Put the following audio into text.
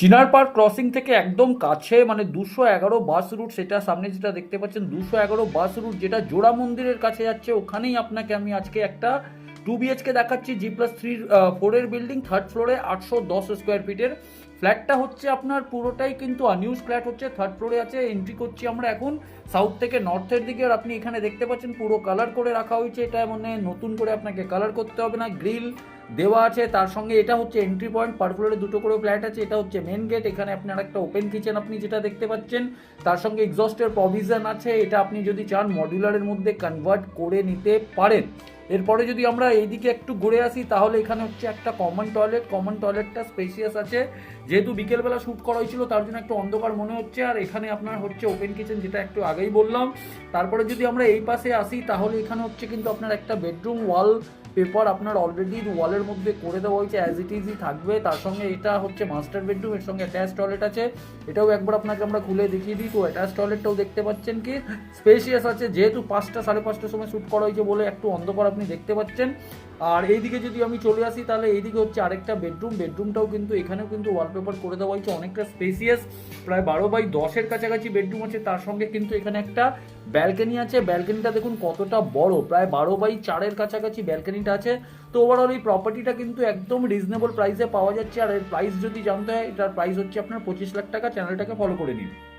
চিনার park crossing থেকে একদম কাছে, মানে 211 বাস রুট, সেটা সামনে যেটা দেখতে পাচ্ছেন 211 বাস রুট, যেটা জোড়া মন্দিরের কাছে যাচ্ছে, ওখানেই আপনাকে আমি আজকে একটা 2 BHK দেখাচ্ছি। G+3 4 বিল্ডিং, থার্ড ফ্লোরে, 810 স্কোয়ার ফিটের ফ্ল্যাটটা হচ্ছে আপনার পুরোটাই কিন্তু আনইউজ ফ্ল্যাট হচ্ছে। থার্ড ফ্লোরে আছে, এন্ট্রি করছি আমরা এখন সাউথ থেকে নর্থের দিকে। আর আপনি এখানে দেখতে পাচ্ছেন পুরো কালার করে রাখা হয়েছে, এটা মানে নতুন করে আপনাকে কালার করতে হবে না, গ্রিল দেওয়া আছে। তার সঙ্গে এটা হচ্ছে এন্ট্রি পয়েন্ট, পার ফ্লোরে দুটো করে ফ্ল্যাট আছে, এটা হচ্ছে মেন গেট। এখানে আপনার একটা ওপেন কিচেন আপনি যেটা দেখতে পাচ্ছেন, তার সঙ্গে এক্সস্টের প্রভিশন আছে। এটা আপনি যদি চান মডিউলারের মধ্যে কনভার্ট করে নিতে পারেন। এরপরে যদি আমরা এইদিকে একটু ঘুরে আসি, তাহলে এখানে হচ্ছে একটা কমন টয়লেটটা স্পেসিয়াস আছে। যেহেতু বিকেলবেলা শ্যুট করা হয়েছিল তার জন্য একটু অন্ধকার মনে হচ্ছে। আর এখানে আপনার হচ্ছে ওপেন কিচেন, যেটা একটু আগেই বললাম। তারপরে যদি আমরা এই পাশে আসি, তাহলে এখানে হচ্ছে কিন্তু আপনার একটা বেডরুম ওয়াল পেপার আপনার অলরেডি ওয়ালের মধ্যে করে দেওয়া হয়েছে, অ্যাজ ইট ইজই থাকবে। তার সঙ্গে এটা হচ্ছে মাস্টার বেডরুম, এর সঙ্গে অ্যাটাচ টয়লেট আছে। এটাও একবার আপনাকে আমরা খুলে দেখিয়ে দিই। তো অ্যাটাচ টয়লেটটাও দেখতে পাচ্ছেন কি স্পেশিয়াস আছে। যেহেতু 5টা 5:30টার সময় শ্যুট করা হয়েছে বলে একটু অন্ধকার আপনি দেখতে পাচ্ছেন। আর এইদিকে যদি আমি চলে আসি, তাহলে এইদিকে হচ্ছে আরেকটা বেডরুমটাও কিন্তু এখানেও কিন্তু ওয়ালপেপার করে দেওয়া হয়েছে, অনেকটা স্পেসিয়াস। প্রায় 12x10 কাছাকাছি বেডরুম আছে। তার সঙ্গে কিন্তু এখানে একটা ব্যালকনি আছে। ব্যালকনিটা দেখুন কতটা বড়, প্রায় 12x4 কাছাকাছি ব্যালকনিটা আছে। তো ওভারঅল এই প্রপার্টিটা কিন্তু একদম রিজনেবল প্রাইসে পাওয়া যাচ্ছে। আর এর প্রাইস যদি জানতে হয়, এটার প্রাইস হচ্ছে আপনার 25 লাখ টাকা। চ্যানেলটাকে ফলো করে নিন।